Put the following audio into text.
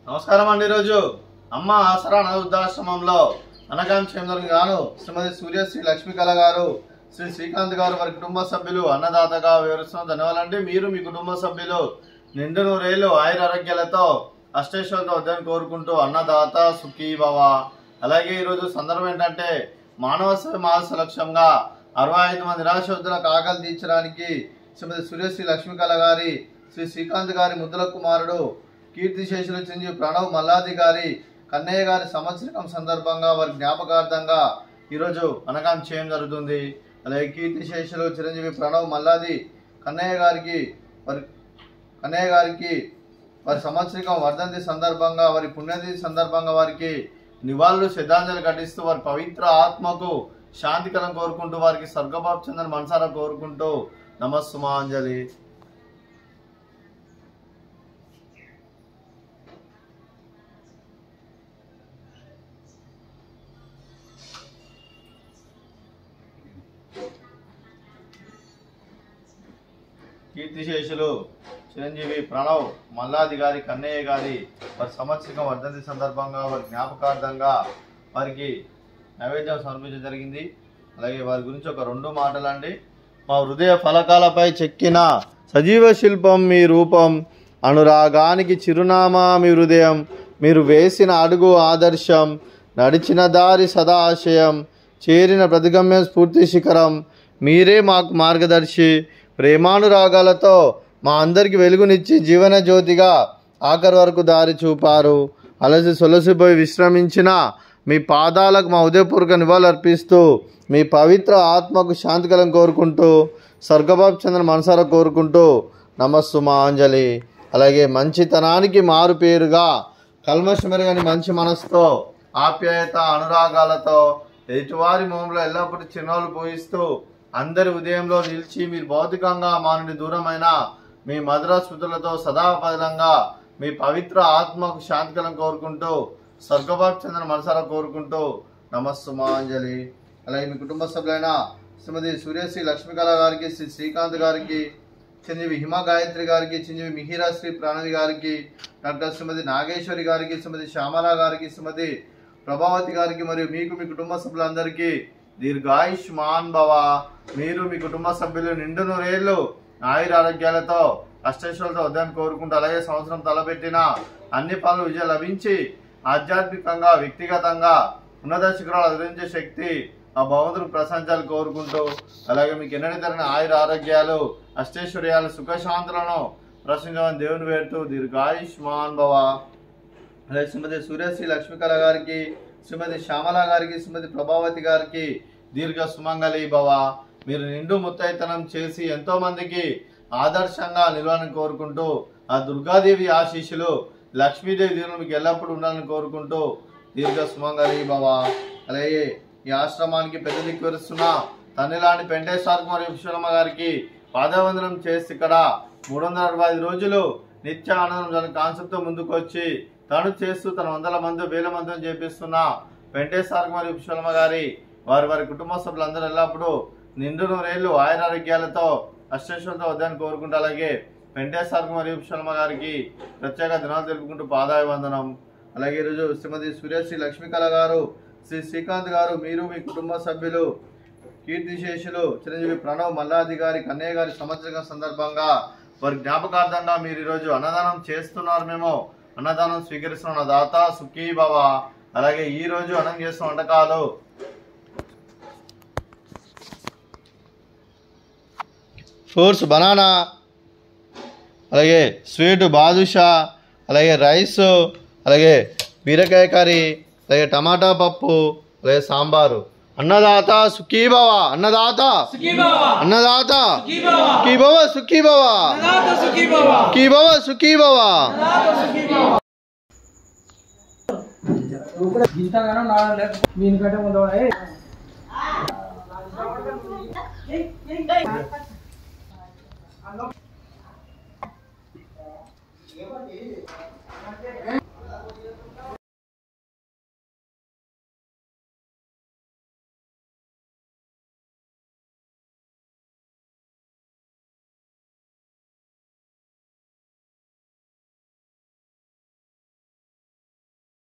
నమస్కారం అండి। ఈరోజు అమ్మ ఆసరా వృద్ధాశ్రమంలో అనగాంక్షేమం గాను శ్రీమతి సూర్యశ్రీ లక్ష్మీకళ గారు, శ్రీ శ్రీకాంత్ గారు వారి కుటుంబ సభ్యులు అన్నదాతగా వివరిస్తున్న ధన్యవాదాలండి। మీరు మీ కుటుంబ సభ్యులు నిండు నూరేళ్లు ఆయుర ఆరోగ్యాలతో అష్టైశ్వర్యాలతో వద్దని కోరుకుంటూ అన్నదాత సుఖీ భవ। అలాగే ఈరోజు సందర్భం ఏంటంటే మానవ సేవ మానస లక్ష్యంగా 65 మంది నిరాశ్రతులకు ఆకలి తీర్చడానికి శ్రీమతి సూర్యశ్రీ లక్ష్మీకళ గారి, శ్రీ శ్రీకాంత్ గారి ముద్దుల కుమారుడు కీర్తిశేషులు చిరంజీవి ప్రణవ్ మల్లాది గారి కన్నయ్య గారి సంవత్సరం సందర్భంగా వారి జ్ఞాపకార్థంగా ఈరోజు అనగాం చేయడం జరుగుతుంది। అలాగే కీర్తిశేషులు చిరంజీవి ప్రణవ్ మల్లాది కన్నయ్య గారికి వారి సంవత్సరం వర్ధంతి సందర్భంగా, వారి పుణ్యతిథి సందర్భంగా వారికి నివాళులు శ్రద్ధాంజలి ఘటిస్తూ వారి పవిత్ర ఆత్మకు శాంతికరం కోరుకుంటూ వారికి స్వర్గభావ చెందని మనసారా కోరుకుంటూ నమస్సుమాంజలి। కీర్తిశేషులు చిరంజీవి ప్రణవ్ మల్లాది గారి కన్నయ్య గారి వారి సంవత్సరం వర్ధంతి సందర్భంగా వారి జ్ఞాపకార్థంగా వారికి నైవేద్యం సమర్పించడం జరిగింది। అలాగే వారి గురించి ఒక 2 మాటలు అండి। మా హృదయ ఫలకాలపై చెక్కిన సజీవ శిల్పం మీ రూపం, అనురాగానికి చిరునామా మీ హృదయం, మీరు వేసిన అడుగు ఆదర్శం, నడిచిన దారి సదా ఆశయం, చేరిన ప్రతిగమ్య స్ఫూర్తి శిఖరం, మీరే మాకు మార్గదర్శి, ప్రేమానురాగాలతో మా అందరికి వెలుగునిచ్చి జీవన జ్యోతిగా ఆఖరి వరకు దారి చూపారు। అలసి సొలసిపోయి విశ్రమించిన మీ పాదాలకు మా ఉదయపూర్వక నివాళులు అర్పిస్తూ మీ పవిత్ర ఆత్మకు శాంతికరం కోరుకుంటూ స్వర్గభావ చెందిన మనసారా కోరుకుంటూ నమస్సుమాంజలి। అలాగే మంచితనానికి మారు పేరుగా కల్మషమెరగని మంచి మనసుతో ఆప్యాయత అనురాగాలతో ఎదుటివారి మొహంలో ఎల్లప్పుడూ చిరునవ్వులు పూయిస్తూ అందరి ఉదయంలో నిలిచి మీరు భౌతికంగా మా నుండి దూరమైన మీ మధుర స్మృతులతో సదాపదంగా మీ పవిత్ర ఆత్మకు శాంతికరం కోరుకుంటూ స్వర్గభావ చెందిన మనసారా కోరుకుంటూ నమస్సుమాంజలి। అలాగే మీ కుటుంబ సభ్యులైన శ్రీమతి సూర్యశ్రీ లక్ష్మీకళ గారికి, శ్రీ శ్రీకాంత్ గారికి, చిరంజీవి హిమ గాయత్రి గారికి, చిరంజీవి మిహిరా శ్రీ ప్రణవి గారికి, డాక్టర్ శ్రీమతి నాగేశ్వరి గారికి, శ్రీమతి శ్యామల గారికి, శ్రీమతి ప్రభావతి గారికి మరియు మీకు మీ కుటుంబ సభ్యులందరికీ దీర్ఘాయుష్మాన్ భవ। మీరు మీ కుటుంబ సభ్యులు నిండు నూరేళ్లు ఆయుర ఆరోగ్యాలతో అష్టైశ్వర్యాలతో వద్దని కోరుకుంటూ, అలాగే సంవత్సరం తలపెట్టిన అన్ని పనులు విజయం లభించి ఆధ్యాత్మికంగా వ్యక్తిగతంగా ఉన్నత శిఖరాలు అధిరించే శక్తి ఆ భగవంతుడు ప్రశంసాలు కోరుకుంటూ, అలాగే మీకు ఎన్నడీ తరని ఆయుర ఆరోగ్యాలు అష్టైశ్వర్యాలు సుఖశాంతులను ప్రశంసించమని దేవుని వేడుతూ దీర్ఘాయుష్మాన్ భవ। అలాగే శ్రీమతి సూర్యశ్రీ లక్ష్మీకళ గారికి, శ్రీమతి శ్యామల గారికి, శ్రీమతి ప్రభావతి గారికి దీర్ఘ సుమంగళి భవ। మీరు నిండు ముత్తైతనం చేసి ఎంతో మందికి ఆదర్శంగా నిలవాలని కోరుకుంటూ ఆ దుర్గాదేవి ఆశీస్సులు లక్ష్మీదేవి దీవులు మీకు ఎల్లప్పుడూ ఉండాలని కోరుకుంటూ దీర్ఘ సుమంగళి భవ। అలాగే ఈ ఆశ్రమానికి పెద్ద దిక్కువరుస్తున్న తన్నిలాంటి పెంటేశ్వర మరియు విశ్వమ్మ గారికి పాదవందనం చేసి ఇక్కడ 365 రోజులు నిత్య ఆనందం కాన్సెప్ట్తో ముందుకు వచ్చి తను చేస్తూ తన 100 మంది 1000 మందిని చేపిస్తున్న వెంకటేశ్వర మరియు విశ్వమ్మ గారి వారి కుటుంబ సభ్యులందరూ ఎల్లప్పుడూ నిండు నూరేళ్లు ఆయురారోగ్యాలతో అష్టైశ్వర్యాలతో వద్దని కోరుకుంటూ, అలాగే వెంకటేశ్వర మరియు విశ్వమ్మ గారికి ప్రత్యేక దినాలు తెలుపుకుంటూ పాదాభివందనం। అలాగే ఈరోజు శ్రీమతి సూర్యశ్రీ లక్ష్మీకళ గారు, శ్రీ శ్రీకాంత్ గారు, మీరు మీ కుటుంబ సభ్యులు కీర్తిశేషులు చిరంజీవి ప్రణవ్ మల్లాది గారి కన్నయ్య గారి సంవత్సరం సందర్భంగా వారి జ్ఞాపకార్థంగా మీరు ఈరోజు అన్నదానం చేస్తున్నారు। మేము అన్నదానం స్వీకరిస్తున్న దాత సుఖీ భవ। అలాగే ఈ రోజు అన్నం చేస్తున్న వంటకాలు ఫ్రూట్స్ బనానా, అలాగే స్వీట్ బాదుషా, అలాగే రైస్, అలాగే బీరకాయ కర్రీ, అలాగే టమాటా పప్పు, అలాగే సాంబారు। అన్నదాత సుఖీ భవ, అన్నదాత అన్నదాత సుఖీ భవ, సుఖీ భవ, సుఖీ భవ, సుఖీ భవ। ఇంతగానో దీనికంటే ముందు